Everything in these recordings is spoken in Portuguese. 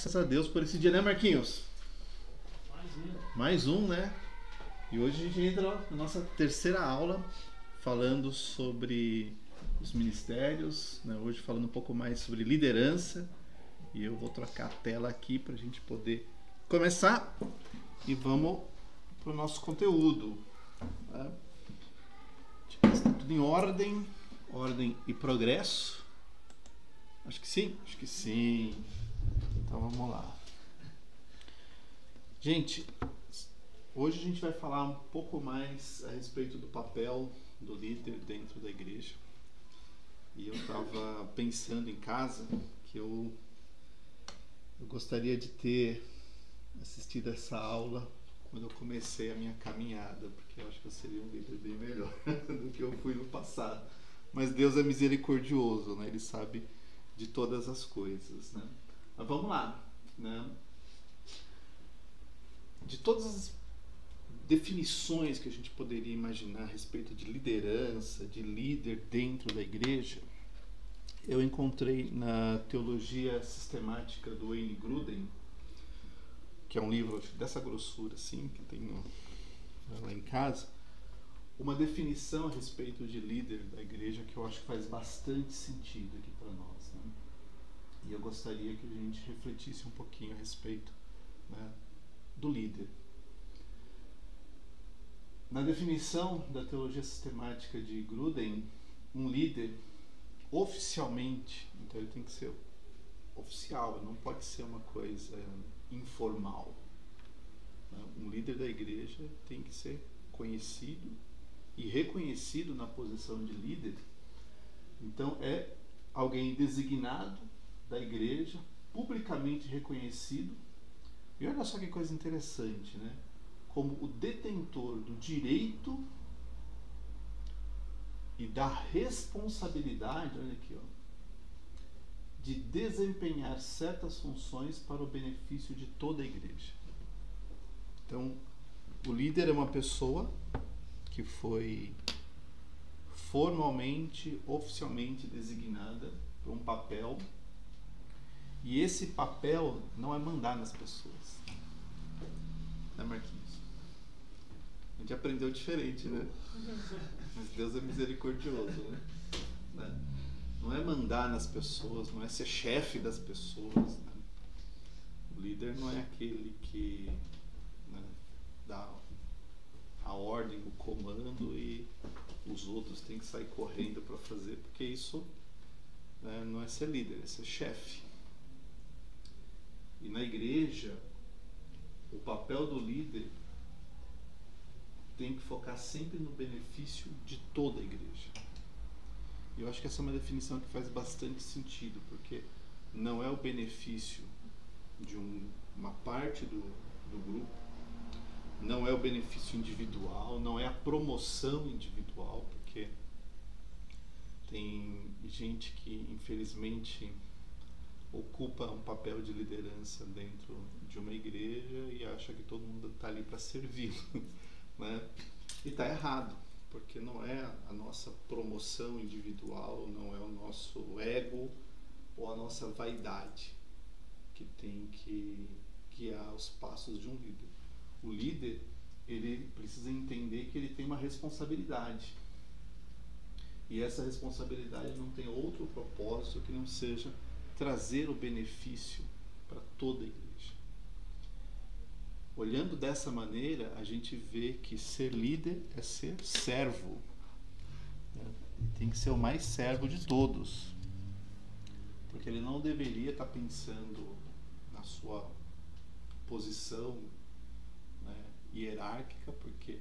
Graças a Deus por esse dia, né, Marquinhos? Mais um, né? E hoje a gente entra na nossa terceira aula falando sobre os ministérios, né? Hoje falando um pouco mais sobre liderança. E eu vou trocar a tela aqui para a gente poder começar. E vamos para o nosso conteúdo. Tá? Está tudo em ordem e progresso. Acho que sim? Acho que sim. Então vamos lá. Gente, hoje a gente vai falar um pouco mais a respeito do papel do líder dentro da igreja. E eu estava pensando em casa que eu gostaria de ter assistido essa aula quando eu comecei a minha caminhada, porque eu acho que eu seria um líder bem melhor do que eu fui no passado. Mas Deus é misericordioso, né? Ele sabe de todas as coisas, né? Mas vamos lá, né? De todas as definições que a gente poderia imaginar a respeito de liderança, de líder dentro da igreja, eu encontrei na Teologia Sistemática do Wayne Grudem, que é um livro dessa grossura assim, que tem lá em casa, uma definição a respeito de líder da igreja que eu acho que faz bastante sentido aqui para nós, né? E eu gostaria que a gente refletisse um pouquinho a respeito, né, do líder. Na definição da Teologia Sistemática de Grudem, um líder oficialmente, então ele tem que ser oficial, não pode ser uma coisa informal. Um líder da igreja tem que ser conhecido e reconhecido na posição de líder. Então é alguém designado da igreja, publicamente reconhecido, e olha só que coisa interessante, né? Como o detentor do direito e da responsabilidade, olha aqui, ó, de desempenhar certas funções para o benefício de toda a igreja. Então, o líder é uma pessoa que foi formalmente, oficialmente designada para um papel, e esse papel não é mandar nas pessoas. Né, Marquinhos? A gente aprendeu diferente, né? Mas Deus é misericordioso, né? Não é mandar nas pessoas, não é ser chefe das pessoas, né? O líder não é aquele que, né, dá a ordem, o comando e os outros têm que sair correndo para fazer, porque isso, né, não é ser líder, é ser chefe. E na igreja, o papel do líder tem que focar sempre no benefício de toda a igreja. E eu acho que essa é uma definição que faz bastante sentido, porque não é o benefício de uma parte do grupo, não é o benefício individual, não é a promoção individual, porque tem gente que infelizmente ocupa um papel de liderança dentro de uma igreja e acha que todo mundo está ali para servir, né? E está errado, porque não é a nossa promoção individual, não é o nosso ego ou a nossa vaidade que tem que guiar os passos de um líder. O líder, ele precisa entender que ele tem uma responsabilidade. E essa responsabilidade não tem outro propósito que não seja trazer o benefício para toda a igreja. Olhando dessa maneira, a gente vê que ser líder é ser servo. Tem que ser o mais servo de todos. Porque ele não deveria estar pensando na sua posição, né, hierárquica, porque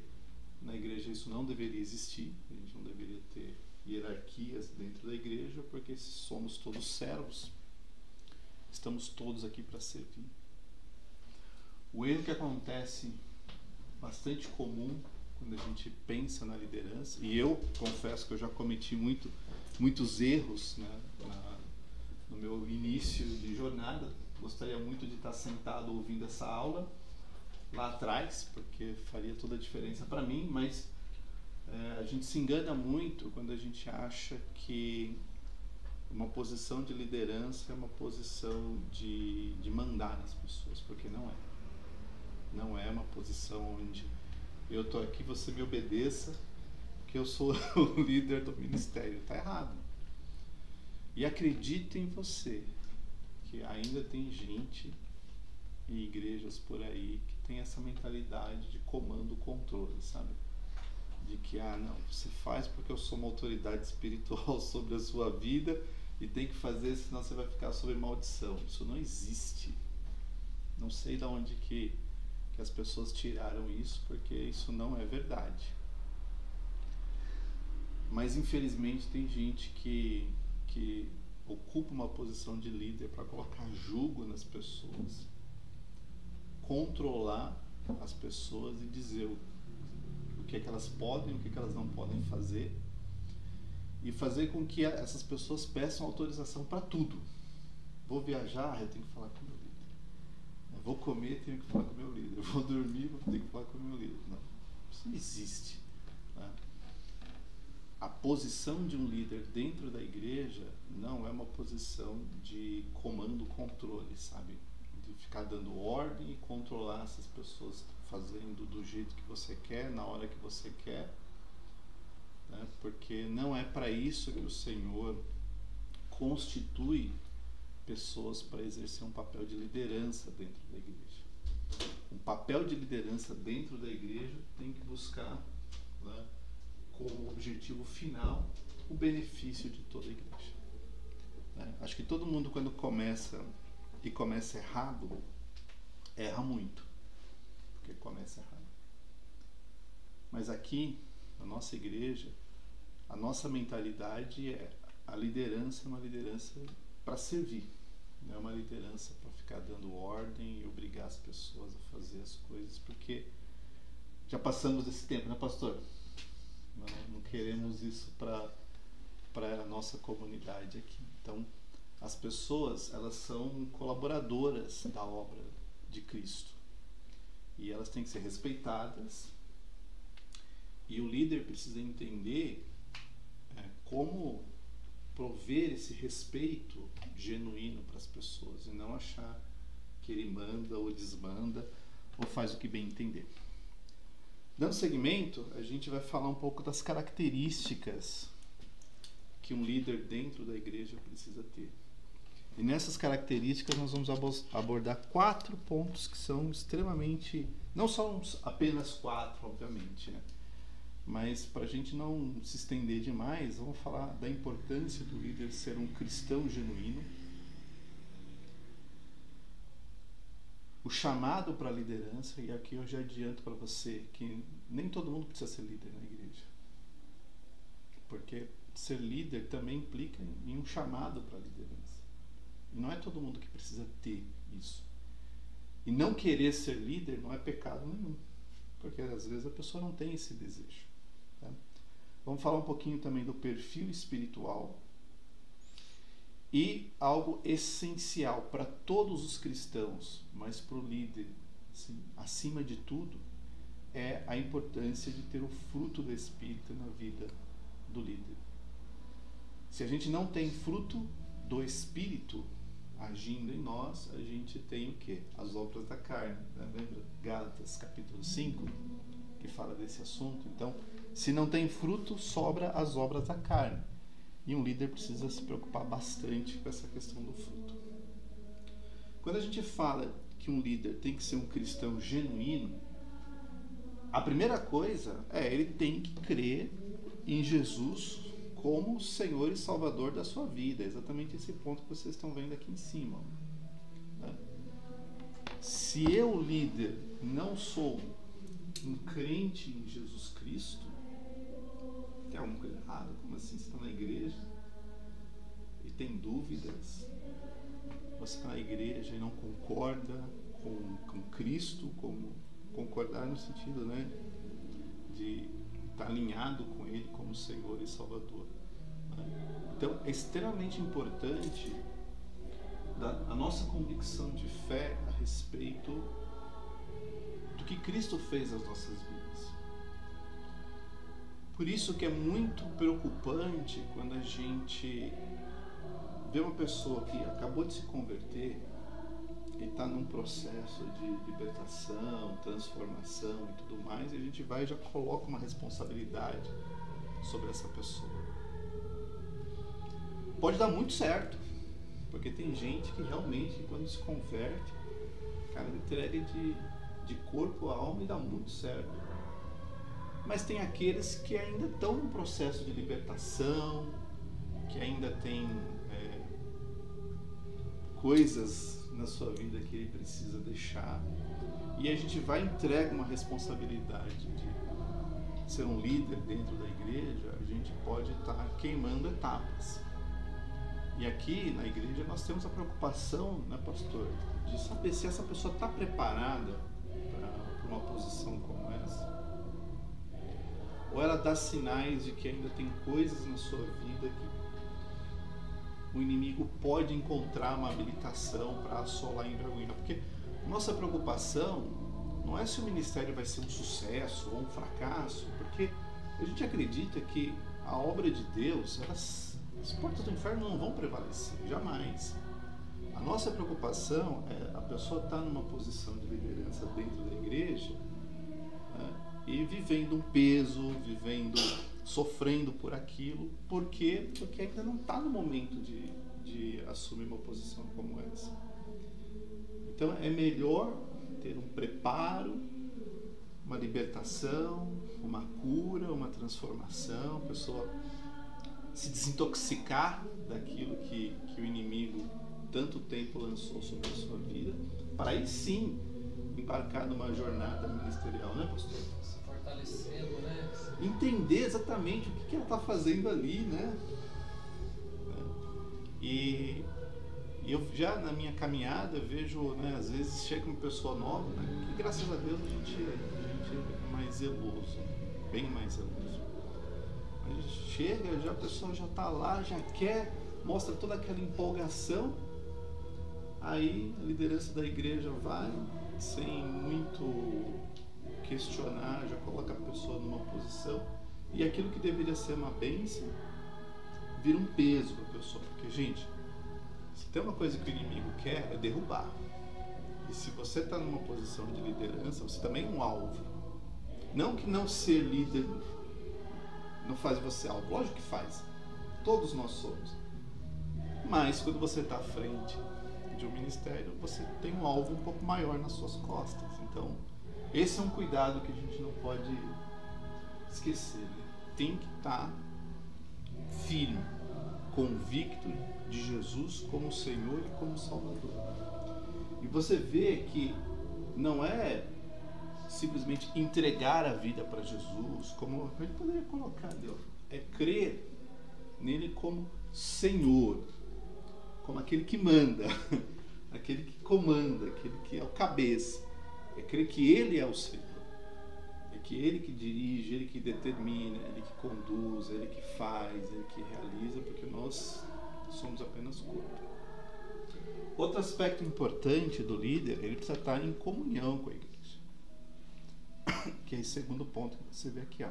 na igreja isso não deveria existir. A gente não deveria ter hierarquias dentro da igreja, porque somos todos servos. Estamos todos aqui para servir. O erro que acontece, bastante comum, quando a gente pensa na liderança, e eu confesso que eu já cometi muitos erros, né, no meu início de jornada. Gostaria muito de estar sentado ouvindo essa aula lá atrás, porque faria toda a diferença para mim, mas a gente se engana muito quando a gente acha que uma posição de liderança é uma posição de mandar nas pessoas, porque não é. Não é uma posição onde eu estou aqui, você me obedeça, que eu sou o líder do ministério. Está errado. E acredite em você, que ainda tem gente e igrejas por aí que tem essa mentalidade de comando, controle, sabe? De que, não, você faz porque eu sou uma autoridade espiritual sobre a sua vida e tem que fazer, senão você vai ficar sob maldição. Isso não existe. Não sei de onde que as pessoas tiraram isso, porque isso não é verdade. Mas infelizmente tem gente que ocupa uma posição de líder para colocar jugo nas pessoas, controlar as pessoas e dizer o que é que elas podem, o que é que elas não podem fazer, e fazer com que essas pessoas peçam autorização para tudo. Vou viajar, eu tenho que falar com o meu líder. Vou comer, tenho que falar com o meu líder. Vou dormir, tenho que falar com o meu líder. Não, isso não existe. Né? A posição de um líder dentro da igreja não é uma posição de comando, controle, sabe? De ficar dando ordem e controlar essas pessoas fazendo do jeito que você quer, na hora que você quer, né? Porque não é para isso que o Senhor constitui pessoas para exercer um papel de liderança dentro da igreja. Um papel de liderança dentro da igreja tem que buscar, né, como objetivo final o benefício de toda a igreja. Né? Acho que todo mundo, quando começa errado, erra muito, porque começa errado. Mas aqui, na nossa igreja, a nossa mentalidade é: a liderança é uma liderança para servir, não é uma liderança para ficar dando ordem e obrigar as pessoas a fazer as coisas, porque já passamos desse tempo, né, pastor? Não queremos isso para a nossa comunidade aqui. Então, as pessoas, elas são colaboradoras da obra de Cristo e elas têm que ser respeitadas, e o líder precisa entender como prover esse respeito genuíno para as pessoas e não achar que ele manda ou desmanda ou faz o que bem entender. Dando seguimento, a gente vai falar um pouco das características que um líder dentro da igreja precisa ter. E nessas características nós vamos abordar 4 pontos que são extremamente... Não são apenas 4, obviamente, né? Mas para a gente não se estender demais, vamos falar da importância do líder ser um cristão genuíno, o chamado para a liderança, e aqui eu já adianto para você que nem todo mundo precisa ser líder na igreja, porque ser líder também implica em um chamado para a liderança, e não é todo mundo que precisa ter isso. E não querer ser líder não é pecado nenhum, porque às vezes a pessoa não tem esse desejo. Tá? Vamos falar um pouquinho também do perfil espiritual, e algo essencial para todos os cristãos, mas para o líder, assim, acima de tudo, é a importância de ter o fruto do Espírito na vida do líder. Se a gente não tem fruto do Espírito agindo em nós, a gente tem o quê? As obras da carne. Né? Lembra Gálatas capítulo 5, que fala desse assunto? Então, se não tem fruto, sobra as obras da carne. E um líder precisa se preocupar bastante com essa questão do fruto. Quando a gente fala que um líder tem que ser um cristão genuíno, a primeira coisa ele tem que crer em Jesus como Senhor e Salvador da sua vida. É exatamente esse ponto que vocês estão vendo aqui em cima. Né? Se eu, líder, não sou um crente em Jesus Cristo, tem alguma coisa errada? Como assim? Você está na igreja e tem dúvidas? Você está na igreja e não concorda com Cristo, como concordar no sentido, né, de estar alinhado com Ele como Senhor e Salvador. Né? Então, é extremamente importante a nossa convicção de fé a respeito do que Cristo fez nas nossas vidas. Por isso que é muito preocupante quando a gente vê uma pessoa que acabou de se converter, ele está num processo de libertação, transformação e tudo mais, e a gente vai e já coloca uma responsabilidade sobre essa pessoa. Pode dar muito certo, porque tem gente que realmente, quando se converte, cara, entrega de corpo a alma e dá muito certo. Mas tem aqueles que ainda estão num processo de libertação, que ainda tem coisas na sua vida que ele precisa deixar. E a gente vai e entrega uma responsabilidade de ser um líder dentro da igreja, a gente pode estar queimando etapas. E aqui na igreja nós temos a preocupação, né, pastor, de saber se essa pessoa está preparada para uma posição como essa. Ou ela dá sinais de que ainda tem coisas na sua vida que o inimigo pode encontrar uma habilitação para assolar e envergonhar. Porque nossa preocupação não é se o ministério vai ser um sucesso ou um fracasso, porque a gente acredita que a obra de Deus, as portas do inferno não vão prevalecer, jamais. A nossa preocupação é a pessoa estar numa posição de liderança dentro da igreja, né, e vivendo um peso, sofrendo por aquilo. Por quê? Porque ainda não está no momento de assumir uma posição como essa. Então é melhor ter um preparo, uma libertação, uma cura, uma transformação, a pessoa se desintoxicar daquilo que o inimigo tanto tempo lançou sobre a sua vida, para aí sim embarcar numa jornada ministerial, né, pastor? Se fortalecendo, né? Entender exatamente o que ela está fazendo ali, né? E eu já na minha caminhada vejo, né, às vezes chega uma pessoa nova, né, que graças a Deus a gente é mais zeloso, bem mais zeloso. A gente chega, já a pessoa já está lá, já quer, mostra toda aquela empolgação. Aí a liderança da igreja vai, sem muito questionar, já coloca a pessoa numa posição, e aquilo que deveria ser uma bênção vira um peso para a pessoa. Porque, gente, se tem uma coisa que o inimigo quer, é derrubar. E se você está numa posição de liderança, você também é um alvo. Não que não ser líder não faz você alvo, lógico que faz. Todos nós somos. Mas quando você está à frente de um ministério, você tem um alvo um pouco maior nas suas costas. Então, esse é um cuidado que a gente não pode esquecer, né? Tem que estar firme, convicto de Jesus como Senhor e como Salvador. E você vê que não é simplesmente entregar a vida para Jesus, como a gente poderia colocar, Deus, é crer nele como Senhor, como aquele que manda, aquele que comanda, aquele que é o cabeça. É crer que Ele é o Senhor. É que Ele que dirige, Ele que determina, Ele que conduz, Ele que faz, Ele que realiza, porque nós somos apenas corpo. Outro aspecto importante do líder, ele precisa estar em comunhão com a igreja. Que é o segundo ponto que você vê aqui, ó.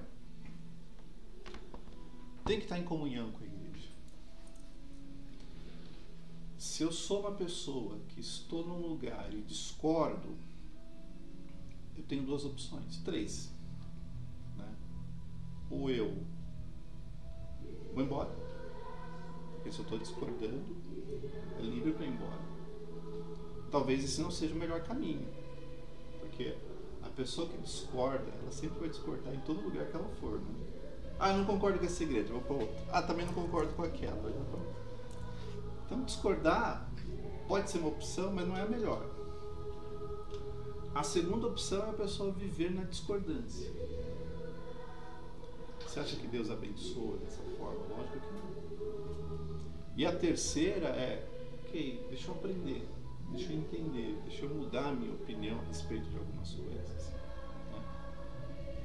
Tem que estar em comunhão com a igreja. Se eu sou uma pessoa que estou num lugar e discordo, eu tenho duas opções, três, né? Ou eu vou embora, porque se eu estou discordando, é livre para ir embora. Talvez esse não seja o melhor caminho, porque a pessoa que discorda, ela sempre vai discordar em todo lugar que ela for, né? Ah, eu não concordo com essa igreja, vou para outra. Ah, também não concordo com aquela, vou para outra. Então discordar pode ser uma opção, mas não é a melhor. A segunda opção é a pessoa viver na discordância. Você acha que Deus abençoa dessa forma? Lógico que não. E a terceira é, ok, deixa eu aprender, deixa eu entender, deixa eu mudar a minha opinião a respeito de algumas coisas. Né?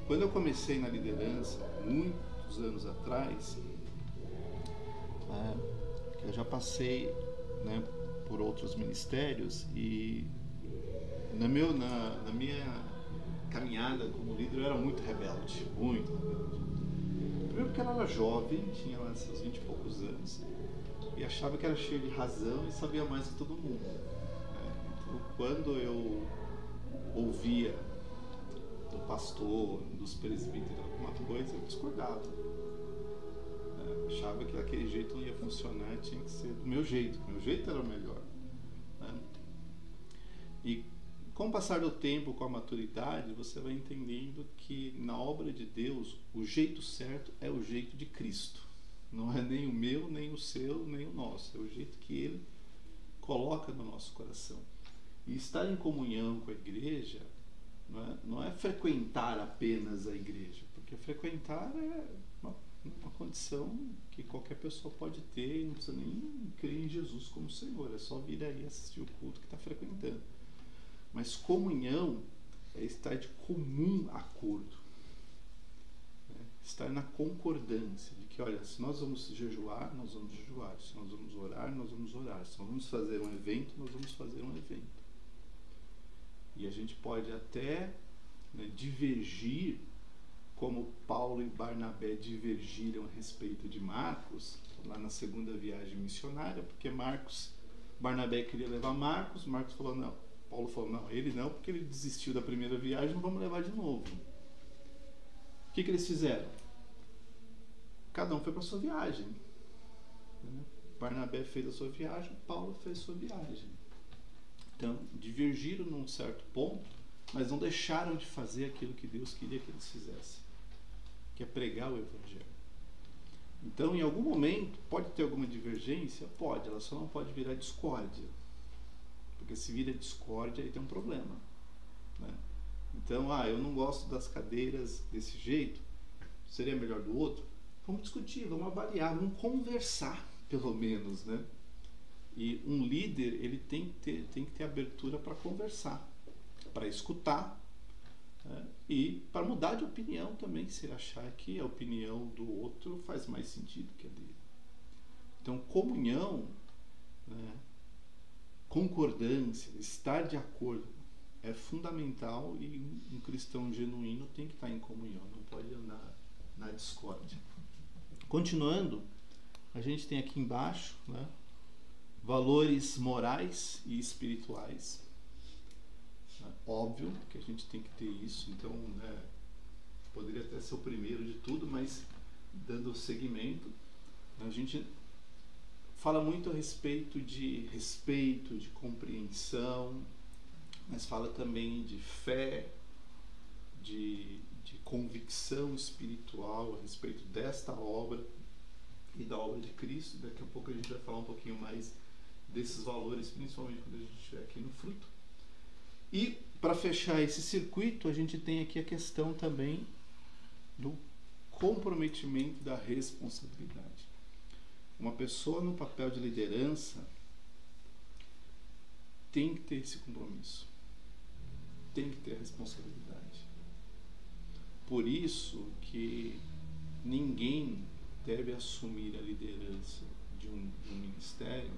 Quando eu comecei na liderança, muitos anos atrás, que eu já passei, né, por outros ministérios, e na minha caminhada como líder eu era muito rebelde, muito rebelde. Primeiro porque ela era jovem, tinha lá seus 20 e poucos anos, e achava que era cheia de razão e sabia mais que todo mundo. Então, quando eu ouvia do pastor, dos presbíteros, alguma coisa, eu discordava. Achava que daquele jeito não ia funcionar, tinha que ser do meu jeito era o melhor. E com o passar do tempo, com a maturidade, você vai entendendo que na obra de Deus, o jeito certo é o jeito de Cristo. Não é nem o meu, nem o seu, nem o nosso. É o jeito que Ele coloca no nosso coração. E estar em comunhão com a igreja não é frequentar apenas a igreja, porque frequentar é uma condição que qualquer pessoa pode ter, não precisa nem crer em Jesus como Senhor, é só vir aí assistir o culto que está frequentando. Mas comunhão é estar de comum acordo, estar na concordância de que, olha, se nós vamos jejuar, nós vamos jejuar, se nós vamos orar, nós vamos orar, se nós vamos fazer um evento, nós vamos fazer um evento. E a gente pode até divergir, como Paulo e Barnabé divergiram a respeito de Marcos, lá na segunda viagem missionária, porque Barnabé queria levar Marcos falou não, Paulo falou não, ele não, porque ele desistiu da primeira viagem, não vamos levar de novo. O que eles fizeram? Cada um foi para a sua viagem. Barnabé fez a sua viagem, Paulo fez a sua viagem. Então, divergiram num certo ponto, mas não deixaram de fazer aquilo que Deus queria que eles fizessem, que é pregar o Evangelho. Então, em algum momento, pode ter alguma divergência? Pode, ela só não pode virar discórdia. Porque se vira discórdia, aí tem um problema. Então, eu não gosto das cadeiras desse jeito, seria melhor do outro? Vamos discutir, vamos avaliar, vamos conversar, pelo menos, E um líder, ele tem que ter abertura para conversar, para escutar, e para mudar de opinião também, se ele achar que a opinião do outro faz mais sentido que a dele. Então, comunhão, concordância, estar de acordo é fundamental, e um cristão genuíno tem que estar em comunhão, não pode andar na discórdia. Continuando, a gente tem aqui embaixo, valores morais e espirituais. Óbvio que a gente tem que ter isso, então poderia até ser o primeiro de tudo, mas dando seguimento, a gente fala muito a respeito, de compreensão, mas fala também de fé, de convicção espiritual a respeito desta obra e da obra de Cristo. Daqui a pouco a gente vai falar um pouquinho mais desses valores, principalmente quando a gente estiver aqui no fruto. E para fechar esse circuito, a gente tem aqui a questão também do comprometimento da responsabilidade. Uma pessoa no papel de liderança tem que ter esse compromisso, tem que ter a responsabilidade. Por isso que ninguém deve assumir a liderança de um ministério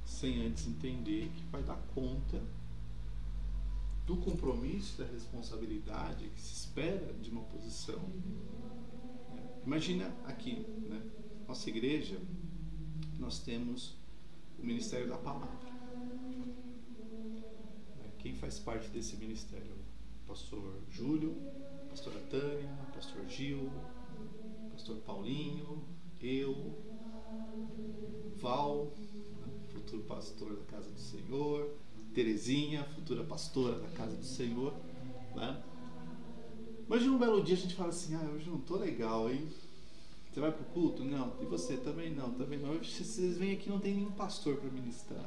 sem antes entender que vai dar conta do compromisso, da responsabilidade que se espera de uma posição. Imagina aqui, nossa igreja, nós temos o Ministério da Palavra. Quem faz parte desse ministério? Pastor Júlio, pastora Tânia, pastor Gil, pastor Paulinho, eu, Val, futuro pastor da Casa do Senhor, Terezinha, futura pastora da Casa do Senhor. Imagina um belo dia a gente fala assim, hoje não tô legal, hein? Você vai pro culto? Não. E você? Também não. Hoje vocês vêm aqui, não tem nenhum pastor para ministrar,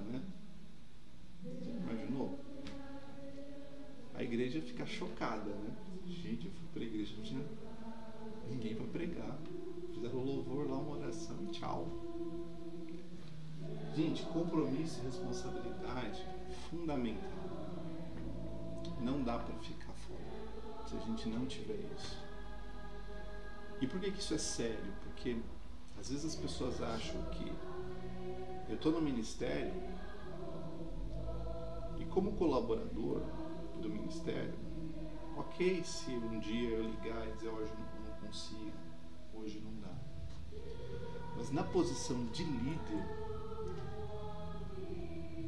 Você imaginou? A igreja fica chocada, Gente, eu fui pra igreja, não tinha ninguém para pregar. Fizeram louvor lá, uma oração e tchau. Gente, compromisso e responsabilidade fundamental. Não dá para ficar fora se a gente não tiver isso. E por que isso é sério? Porque às vezes as pessoas acham que eu estou no ministério e como colaborador do ministério, ok, se um dia eu ligar e dizer hoje eu não consigo, Hoje não dá. Mas na posição de líder,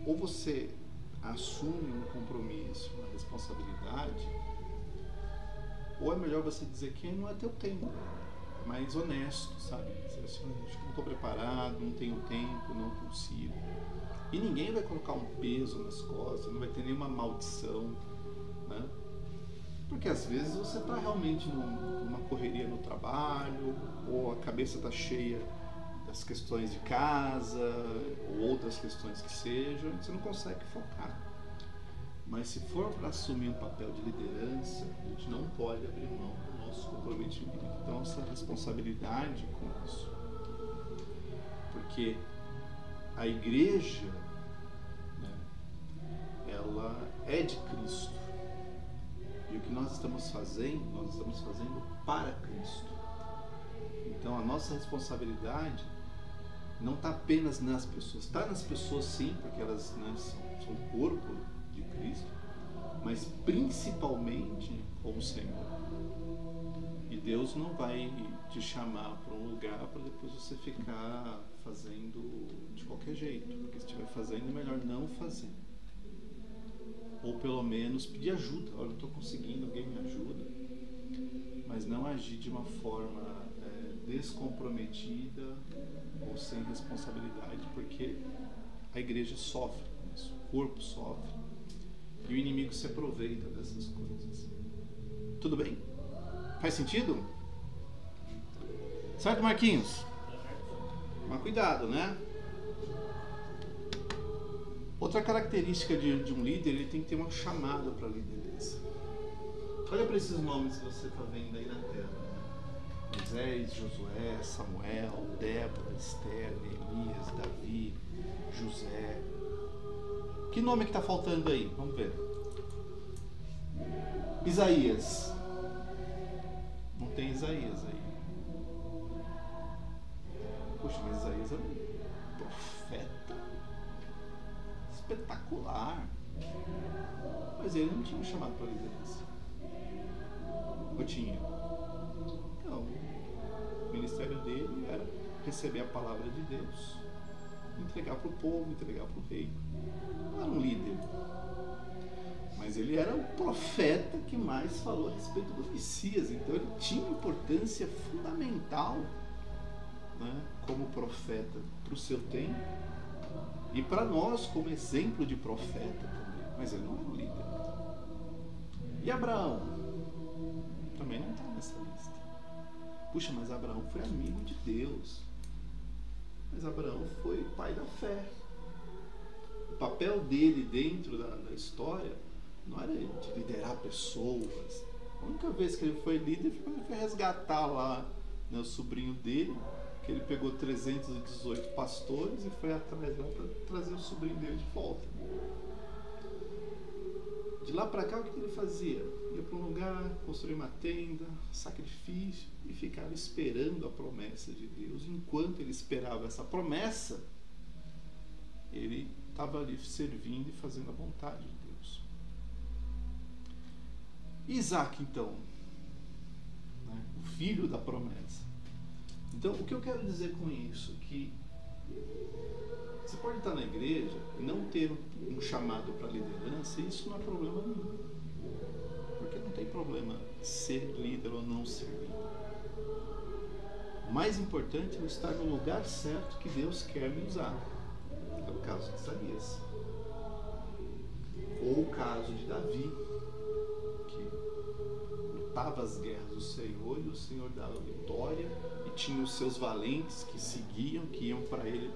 ou você assume um compromisso, uma responsabilidade, ou é melhor você dizer que não é teu tempo, é mais honesto, sabe? Dizer assim, não estou preparado, não tenho tempo, não consigo. E ninguém vai colocar um peso nas costas, não vai ter nenhuma maldição, né? Porque às vezes você está realmente numa correria no trabalho, ou a cabeça está cheia das questões de casa, ou outras questões que sejam, você não consegue focar. Mas se for para assumir um papel de liderança, a gente não pode abrir mão do nosso comprometimento, da nossa responsabilidade com isso. Porque a igreja, né, ela é de Cristo. E o que nós estamos fazendo para Cristo. Então a nossa responsabilidade não está apenas nas pessoas. Está nas pessoas sim, porque elas, né, são o corpo de Cristo, mas principalmente com o Senhor. E Deus não vai te chamar para um lugar para depois você ficar fazendo de qualquer jeito. Porque se estiver fazendo, é melhor não fazer. Ou pelo menos pedir ajuda. Olha, eu estou conseguindo, alguém me ajuda. Mas não agir de uma forma descomprometida ou sem responsabilidade, porque a igreja sofre com isso, o corpo sofre e o inimigo se aproveita dessas coisas. Tudo bem? Faz sentido? Certo, Marquinhos? Mas cuidado, né? Outra característica de um líder, ele tem que ter uma chamada para a liderança. Olha para esses nomes que você está vendo aí na tela. Moisés, Josué, Samuel, Débora, Esther, Neemias, Davi, José. Que nome que está faltando aí? Vamos ver. Isaías. Não tem Isaías aí. Poxa, mas Isaías é um profeta espetacular. Mas ele não tinha chamado para a liderança. Ou tinha? Não. O ministério dele era receber a palavra de Deus, entregar para o povo, entregar para o rei. Não era um líder. Mas ele era o profeta que mais falou a respeito do Messias. Então ele tinha uma importância fundamental, né, como profeta para o seu tempo e para nós como exemplo de profeta também. Mas ele não era um líder. E Abraão? Também não está nessa lista. Puxa, mas Abraão foi amigo de Deus. Mas Abraão foi pai da fé. O papel dele dentro da história não era de liderar pessoas. A única vez que ele foi líder foi quando ele foi resgatar lá, né, o sobrinho dele, que ele pegou 318 pastores e foi atrás lá para trazer o sobrinho dele de volta. De lá para cá, o que ele fazia? Ia para um lugar, construir uma tenda, sacrifício, e ficava esperando a promessa de Deus. Enquanto ele esperava essa promessa, ele estava ali servindo e fazendo a vontade de Deus. Isaac, então, né, o filho da promessa. Então, o que eu quero dizer com isso? Que você pode estar na igreja e não ter um chamado para liderança, e isso não é problema nenhum. Porque não tem problema ser líder ou não ser líder. O mais importante é eu estar no lugar certo que Deus quer me usar. É o caso de Isaías. Ou o caso de Davi, que lutava as guerras do Senhor e o Senhor dava vitória, e tinha os seus valentes que seguiam, que iam para ele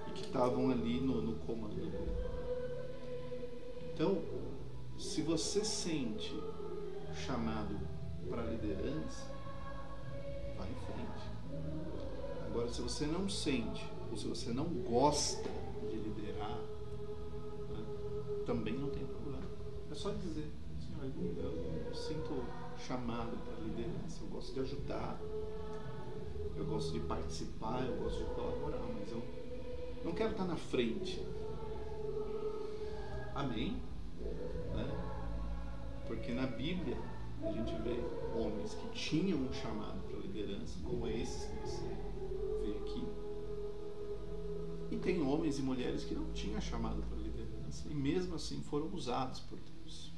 e que estavam ali no comando dele. Então, se você sente chamado para a liderança, vá em frente. Agora, se você não sente, ou se você não gosta de liderar, né, também não tem problema. É só dizer, Senhor, eu sinto chamado para a liderança, eu gosto de ajudar, eu gosto de participar, eu gosto de colaborar, mas eu não quero estar na frente. Amém? Né? Porque na Bíblia a gente vê homens que tinham um chamado para liderança liderança, como esses que você vê aqui. E tem homens e mulheres que não tinham chamado para liderança e mesmo assim foram usados por Deus.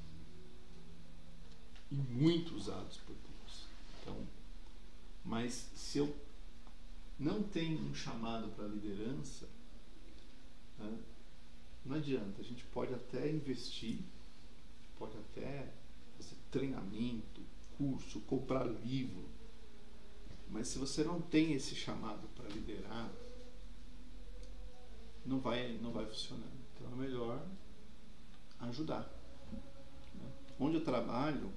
E muito usados por Deus. Então, mas se eu não tenho um chamado para liderança, né, não adianta. A gente pode até investir, pode até fazer treinamento, curso, comprar livro, mas se você não tem esse chamado para liderar, não vai funcionar. Então é melhor ajudar. Né? Onde eu trabalho,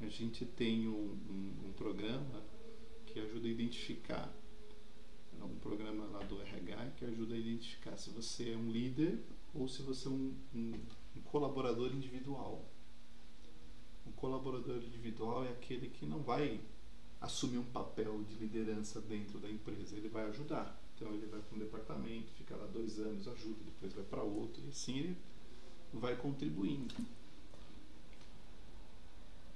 a gente tem um programa que ajuda a identificar, um programa lá do RH que ajuda a identificar se você é um líder ou se você é um colaborador individual. Um colaborador individual é aquele que não vai assumir um papel de liderança dentro da empresa, ele vai ajudar. Então ele vai para um departamento, fica lá 2 anos, ajuda, depois vai para outro, e assim ele vai contribuindo.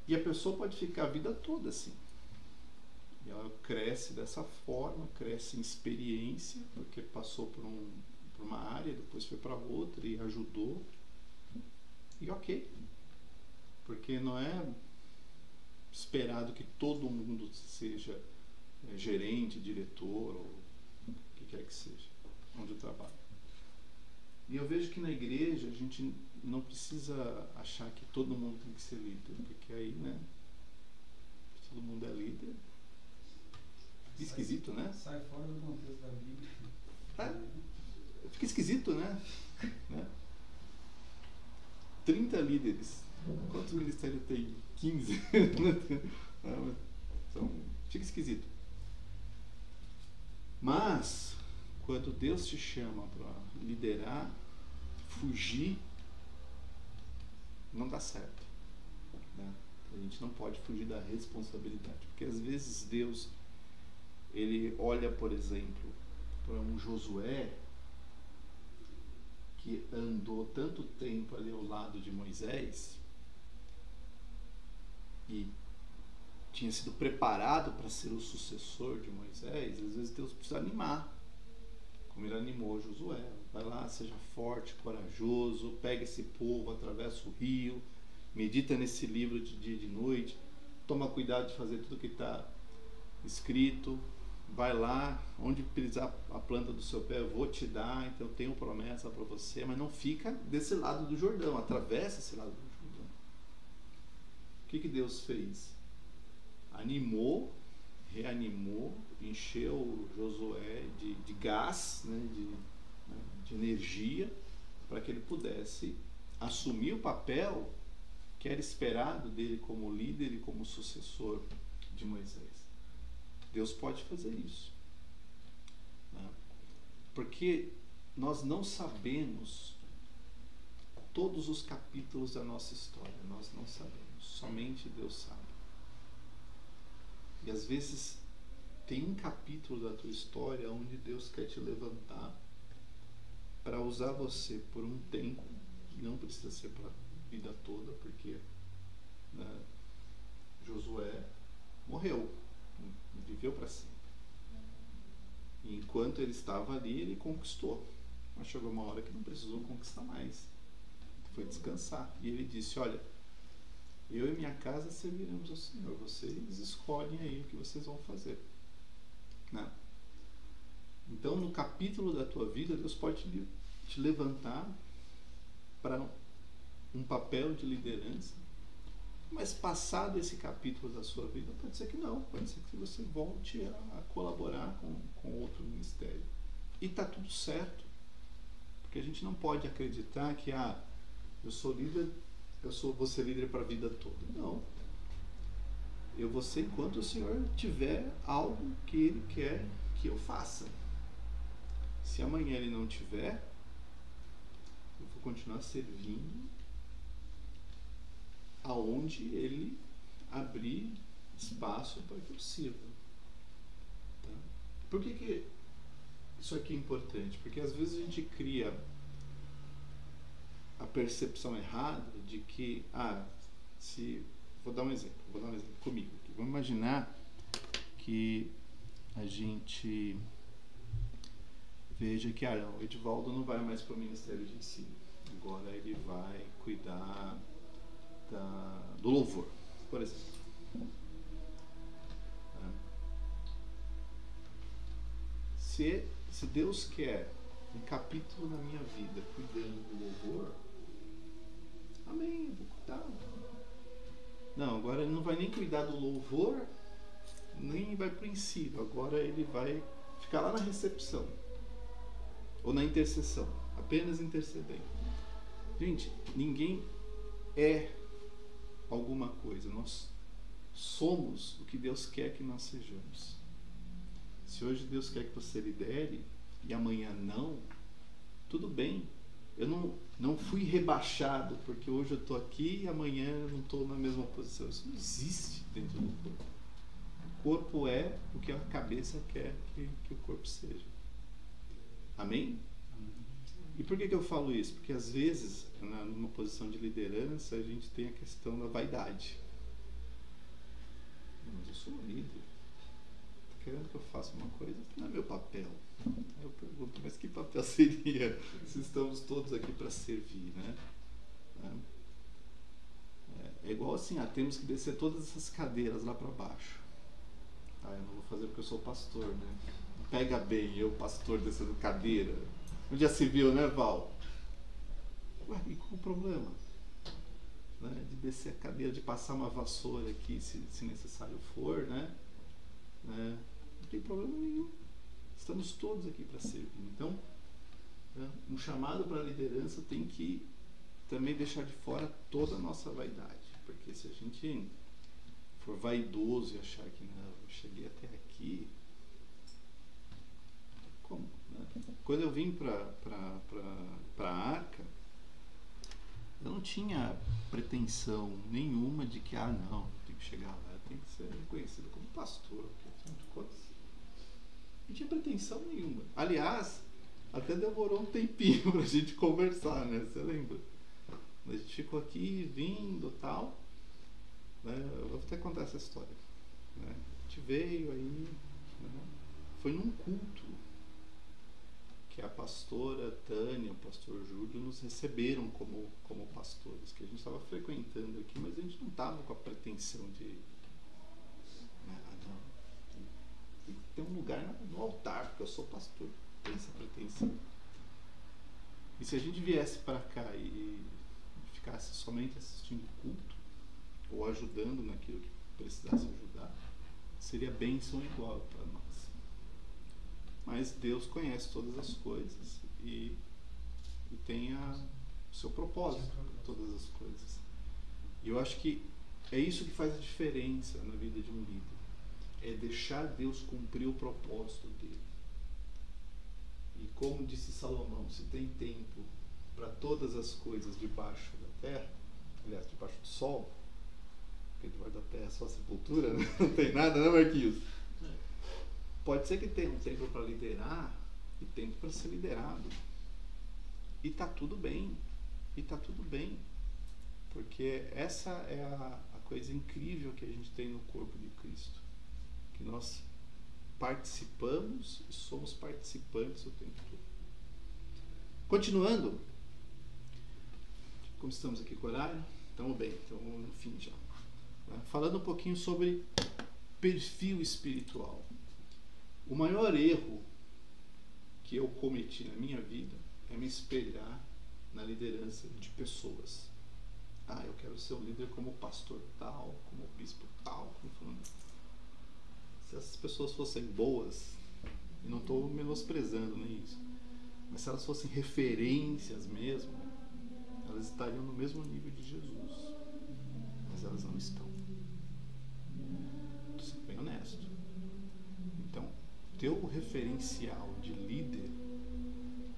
E a pessoa pode ficar a vida toda assim. E ela cresce dessa forma, cresce em experiência, porque passou por uma área, depois foi para outra e ajudou. E ok. Porque não é esperado que todo mundo seja gerente, diretor ou o que quer que seja, onde eu trabalho. E eu vejo que na igreja a gente não precisa achar que todo mundo tem que ser líder, porque aí, né, todo mundo é líder. Esquisito, né? Sai fora do contexto da Bíblia. Fica esquisito, né? 30 líderes. Quantos ministérios tem? 15? Então, fica esquisito. Mas, quando Deus te chama para liderar, fugir, não dá certo. Né? A gente não pode fugir da responsabilidade. Porque às vezes Deus, ele olha, por exemplo, para um Josué que andou tanto tempo ali ao lado de Moisés e tinha sido preparado para ser o sucessor de Moisés. Às vezes Deus precisa animar, como ele animou Josué. Vai lá, seja forte, corajoso, pega esse povo, atravessa o rio, medita nesse livro de dia e de noite, toma cuidado de fazer tudo que está escrito, vai lá, onde pisar a planta do seu pé eu vou te dar, então eu tenho promessa para você, mas não fica desse lado do Jordão, atravessa esse lado do Jordão. O que Deus fez? Animou, reanimou, encheu Josué de gás, né, de energia, para que ele pudesse assumir o papel que era esperado dele como líder e como sucessor de Moisés. Deus pode fazer isso, né? Porque nós não sabemos todos os capítulos da nossa história, nós não sabemos, somente Deus sabe. E às vezes tem um capítulo da tua história onde Deus quer te levantar para usar você por um tempo, não precisa ser para a vida toda, porque, né, Josué morreu, viveu para sempre. E enquanto ele estava ali, ele conquistou. Mas chegou uma hora que não precisou conquistar mais. Foi descansar. E ele disse: olha, eu e minha casa serviremos ao Senhor. Vocês escolhem aí o que vocês vão fazer. Não. Então, no capítulo da tua vida, Deus pode te levantar para um papel de liderança. Mas passado esse capítulo da sua vida, pode ser que não. Pode ser que você volte a colaborar com outro ministério. E está tudo certo. Porque a gente não pode acreditar que eu sou líder, vou ser líder para a vida toda. Não. Eu vou ser enquanto o Senhor tiver algo que Ele quer que eu faça. Se amanhã Ele não tiver, eu vou continuar servindo aonde Ele abrir espaço para que eu sirva. Tá? Por que isso aqui é importante? Porque às vezes a gente cria a percepção errada de que, vou dar um exemplo comigo aqui. Vamos imaginar que a gente veja que o Edivaldo não vai mais para o Ministério de Ensino. Agora ele vai cuidar do louvor, por exemplo. Se Deus quer um capítulo na minha vida cuidando do louvor, amém, eu vou cuidar. Não, agora ele não vai nem cuidar do louvor, nem vai para o ensino. Agora ele vai ficar lá na recepção ou na intercessão, apenas intercedendo. Gente, ninguém é alguma coisa. Nós somos o que Deus quer que nós sejamos. Se hoje Deus quer que você lidere e amanhã não, tudo bem. Eu não fui rebaixado porque hoje eu estou aqui e amanhã eu não estou na mesma posição. Isso não existe dentro do corpo. O corpo é o que a cabeça quer que o corpo seja. Amém? E por que eu falo isso? Porque às vezes, numa posição de liderança, a gente tem a questão da vaidade. Mas eu sou líder. Está querendo que eu faça uma coisa? Não é meu papel. Aí eu pergunto, mas que papel seria se estamos todos aqui para servir, né? É igual assim, temos que descer todas essas cadeiras lá para baixo. Eu não vou fazer porque eu sou pastor, né? Pega bem, eu, pastor, descendo cadeira. Já se viu, né, Val? Ué, e qual o problema? Né? De descer a cadeira, de passar uma vassoura aqui, se necessário for, né? Não tem problema nenhum. Estamos todos aqui para servir. Então, um chamado para a liderança tem que também deixar de fora toda a nossa vaidade. Porque se a gente for vaidoso e achar que não, eu cheguei até aqui, como? Né? Quando eu vim para a Arca, eu não tinha pretensão nenhuma de que, não, tem que chegar lá, tem que ser reconhecido como pastor. Não tinha pretensão nenhuma. Aliás, até demorou um tempinho pra gente conversar, né? Você lembra? A gente ficou aqui, vindo e tal. Né? Eu vou até contar essa história. Né? A gente veio aí, né? Foi num culto que a pastora Tânia, o pastor Júlio nos receberam como pastores, que a gente estava frequentando aqui, mas a gente não estava com a pretensão de tem que ter um lugar no altar, porque eu sou pastor, tem essa pretensão. E se a gente viesse para cá e ficasse somente assistindo o culto, ou ajudando naquilo que precisasse ajudar, seria bênção igual para nós. Mas Deus conhece todas as coisas e tem o seu propósito em todas as coisas. E eu acho que é isso que faz a diferença na vida de um líder. É deixar Deus cumprir o propósito dele. E como disse Salomão, se tem tempo para todas as coisas debaixo da terra, aliás, debaixo do sol, porque debaixo da terra é só sepultura, né? Não tem nada, né, Marquinhos? Pode ser que tenha um tempo para liderar e tempo para ser liderado. E está tudo bem. E está tudo bem. Porque essa é a coisa incrível que a gente tem no corpo de Cristo. Que nós participamos e somos participantes o tempo todo. Continuando, como estamos aqui com o horário, estamos bem, estamos no fim já. Falando um pouquinho sobre perfil espiritual. O maior erro que eu cometi na minha vida é me espelhar na liderança de pessoas. Eu quero ser um líder como o pastor tal, como o bispo tal, como falando. Se essas pessoas fossem boas, e não estou menosprezando nem isso, mas se elas fossem referências mesmo, elas estariam no mesmo nível de Jesus. Mas elas não estão. Estou sendo bem honesto. Então, teu referencial de líder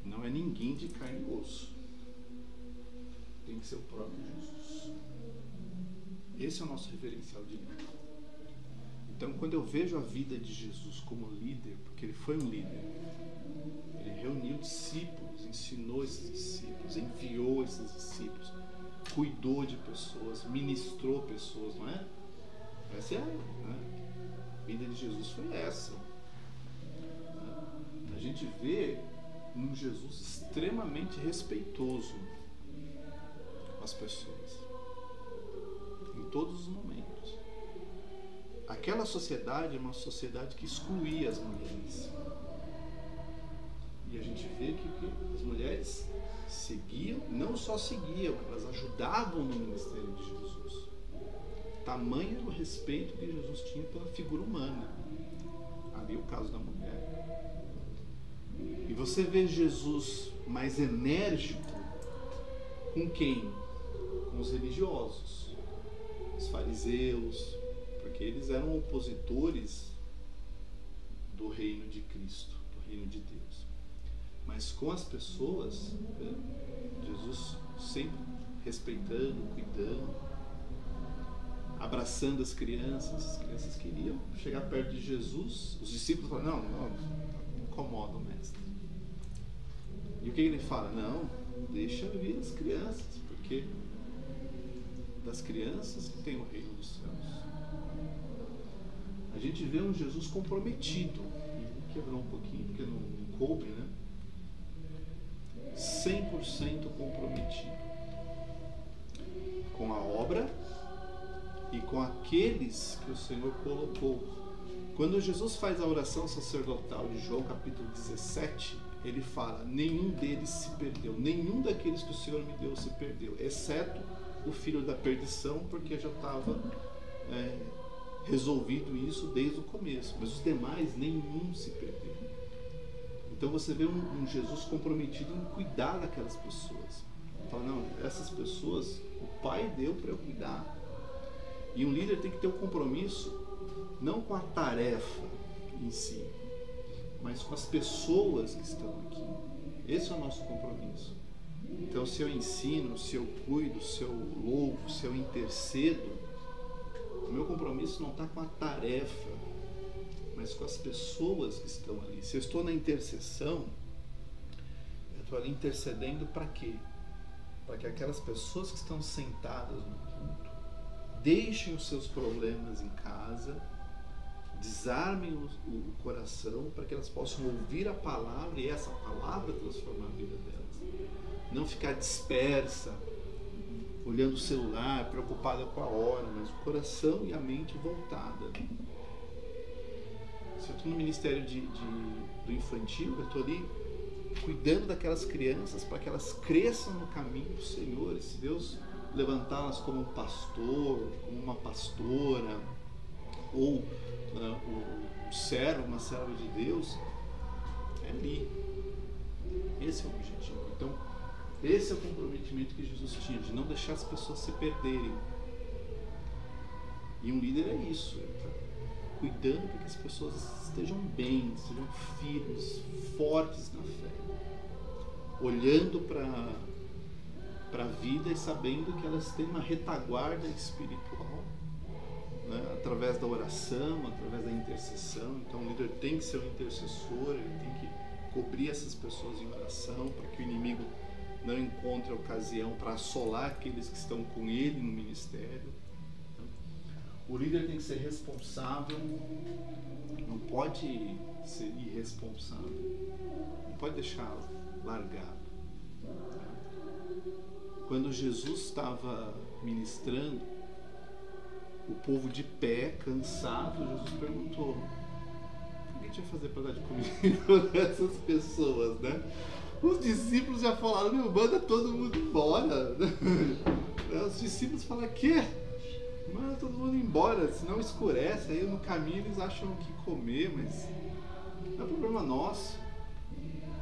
não é ninguém de carne e osso. Tem que ser o próprio Jesus. Esse é o nosso referencial de líder. Então, quando eu vejo a vida de Jesus como líder, porque ele foi um líder, ele reuniu discípulos, ensinou esses discípulos, enviou esses discípulos, cuidou de pessoas, ministrou pessoas, não é? Essa é a, né? vida de Jesus foi essa. A gente vê um Jesus extremamente respeitoso com as pessoas, em todos os momentos. Aquela sociedade é uma sociedade que excluía as mulheres. E a gente vê que as mulheres seguiam, não só seguiam, elas ajudavam no ministério de Jesus. Tamanho era o respeito que Jesus tinha pela figura humana. Ali o caso da mulher. E você vê Jesus mais enérgico com quem? Com os religiosos, os fariseus, porque eles eram opositores do reino de Cristo, do reino de Deus. Mas com as pessoas, Jesus sempre respeitando, cuidando, abraçando as crianças queriam chegar perto de Jesus. Os discípulos falaram, não incomoda o mestre. E o que ele fala? Não, deixa vir as crianças, porque das crianças que tem o reino dos céus. A gente vê um Jesus comprometido, e quebrou um pouquinho porque não coube, né? 100% comprometido com a obra e com aqueles que o Senhor colocou. Quando Jesus faz a oração sacerdotal de João capítulo 17, ele fala, nenhum deles se perdeu, nenhum daqueles que o Senhor me deu se perdeu, exceto o filho da perdição, porque já estava resolvido isso desde o começo, mas os demais, nenhum se perdeu. Então você vê um Jesus comprometido em cuidar daquelas pessoas. Fala, não, essas pessoas o Pai deu para eu cuidar. E um líder tem que ter um compromisso não com a tarefa em si, mas com as pessoas que estão aqui. Esse é o nosso compromisso. Então se eu ensino, se eu cuido, se eu louvo, se eu intercedo, o meu compromisso não está com a tarefa, mas com as pessoas que estão ali. Se eu estou na intercessão, eu estou ali intercedendo para quê? Para que aquelas pessoas que estão sentadas no culto deixem os seus problemas em casa, desarmem o coração, para que elas possam ouvir a palavra e essa palavra transformar a vida delas. Não ficar dispersa, olhando o celular, preocupada com a hora, mas o coração e a mente voltada. Se eu estou no ministério do infantil, eu estou ali cuidando daquelas crianças para que elas cresçam no caminho do Senhor. E se Deus levantá-las como um pastor, como uma pastora, ou um servo, uma serva de Deus, é ali. Esse é o objetivo. Então, esse é o comprometimento que Jesus tinha, de não deixar as pessoas se perderem. E um líder é isso, ele está cuidando para que as pessoas estejam bem, estejam firmes, fortes na fé, olhando para a vida e sabendo que elas têm uma retaguarda espiritual, né? Através da oração, através da intercessão. Então o líder tem que ser um intercessor, ele tem que cobrir essas pessoas em oração para que o inimigo não encontre ocasião para assolar aqueles que estão com ele no ministério. O líder tem que ser responsável, não pode ser irresponsável, não pode deixar largado. Quando Jesus estava ministrando, o povo de pé, cansado, Jesus perguntou: o que a gente vai fazer para dar de comida para essas pessoas, né? Os discípulos já falaram: meu, manda todo mundo embora. Os discípulos falaram: quê? Manda todo mundo embora, senão escurece, aí no caminho eles acham o que comer, mas não é problema nosso.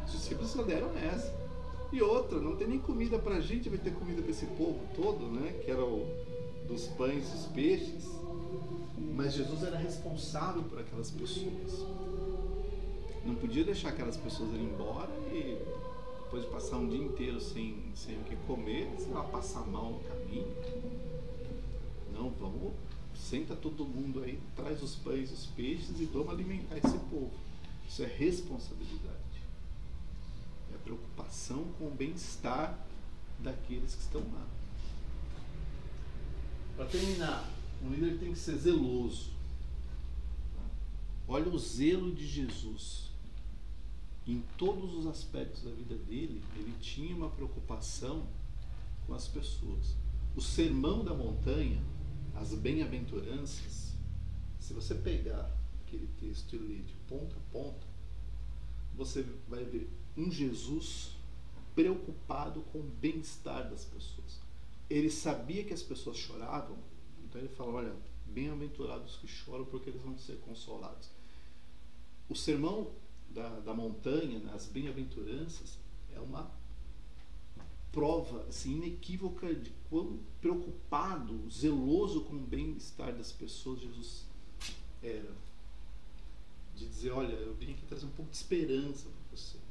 Os discípulos só deram essa. E outra, não tem nem comida pra gente, vai ter comida pra esse povo todo, né? Que era dos pães e dos peixes. Mas Jesus era responsável por aquelas pessoas. Não podia deixar aquelas pessoas irem embora e depois de passar um dia inteiro sem o que comer, sei lá, passar mal no caminho. Não, vamos, senta todo mundo aí, traz os pães e os peixes e vamos alimentar esse povo. Isso é responsabilidade. É preocupação com o bem-estar daqueles que estão lá. Para terminar, um líder tem que ser zeloso. Olha o zelo de Jesus. Em todos os aspectos da vida dele, ele tinha uma preocupação com as pessoas. O Sermão da Montanha, as bem-aventuranças, se você pegar aquele texto e ler de ponta a ponta, você vai ver um Jesus preocupado com o bem-estar das pessoas. Ele sabia que as pessoas choravam, então ele fala, olha, bem-aventurados que choram porque eles vão ser consolados. O Sermão da Montanha, as bem-aventuranças, é uma prova assim, inequívoca de quão preocupado, zeloso com o bem-estar das pessoas Jesus era. De dizer, olha, eu vim aqui trazer um pouco de esperança para vocês.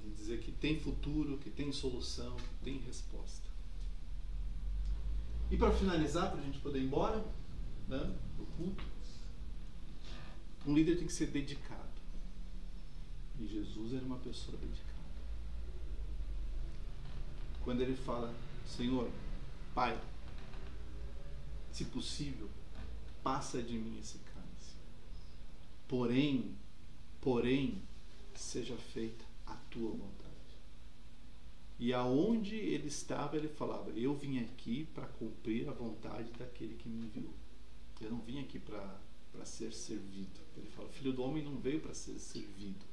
De dizer que tem futuro, que tem solução, que tem resposta. E para finalizar, para a gente poder ir embora, né, do culto, um líder tem que ser dedicado. E Jesus era uma pessoa dedicada. Quando ele fala, Senhor, Pai, se possível, passa de mim esse cálice. Porém, seja feita a tua vontade. E aonde ele estava, ele falava, eu vim aqui para cumprir a vontade daquele que me enviou. Eu não vim aqui para ser servido. Ele fala, o Filho do Homem não veio para ser servido.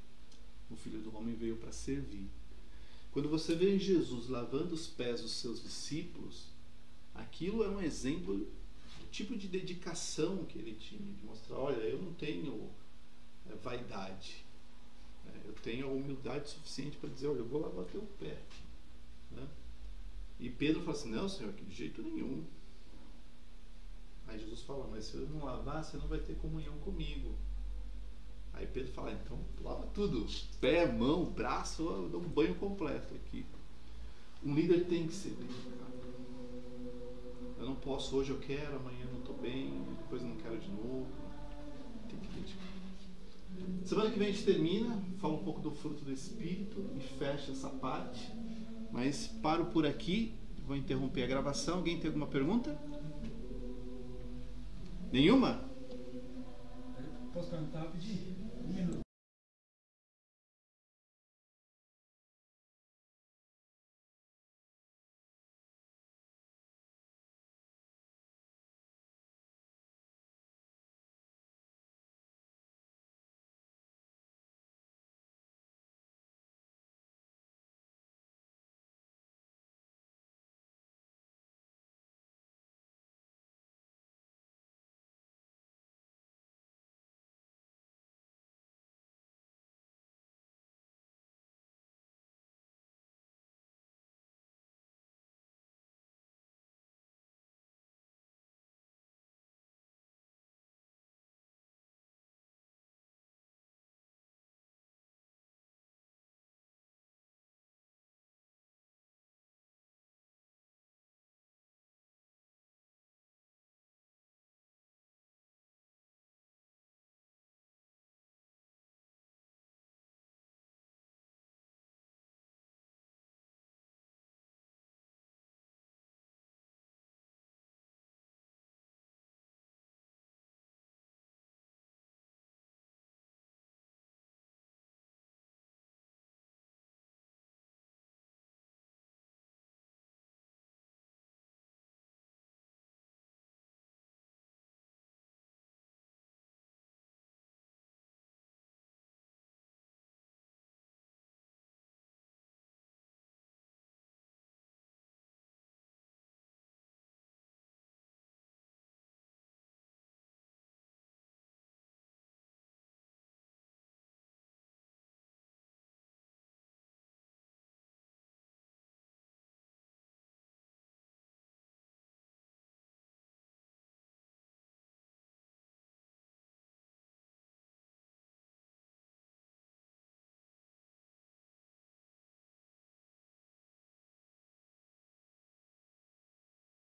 O Filho do Homem veio para servir. Quando você vê Jesus lavando os pés dos seus discípulos, aquilo é um exemplo do tipo de dedicação que ele tinha, de mostrar, olha, eu não tenho vaidade, eu tenho a humildade suficiente para dizer, olha, eu vou lavar teu pé. Né? E Pedro fala assim, não, Senhor, que de jeito nenhum. Aí Jesus fala, mas se eu não lavar, você não vai ter comunhão comigo. Aí Pedro fala, então lava tudo, pé, mão, braço, eu dou um banho completo aqui. Um líder tem que ser dedicado. Eu não posso, hoje eu quero, amanhã não estou bem, depois não quero de novo. Tem que dedicar. Semana que vem a gente termina, fala um pouco do fruto do Espírito e fecha essa parte. Mas paro por aqui, vou interromper a gravação. Alguém tem alguma pergunta? Nenhuma? Posso cantar, pedir? 1 minuto.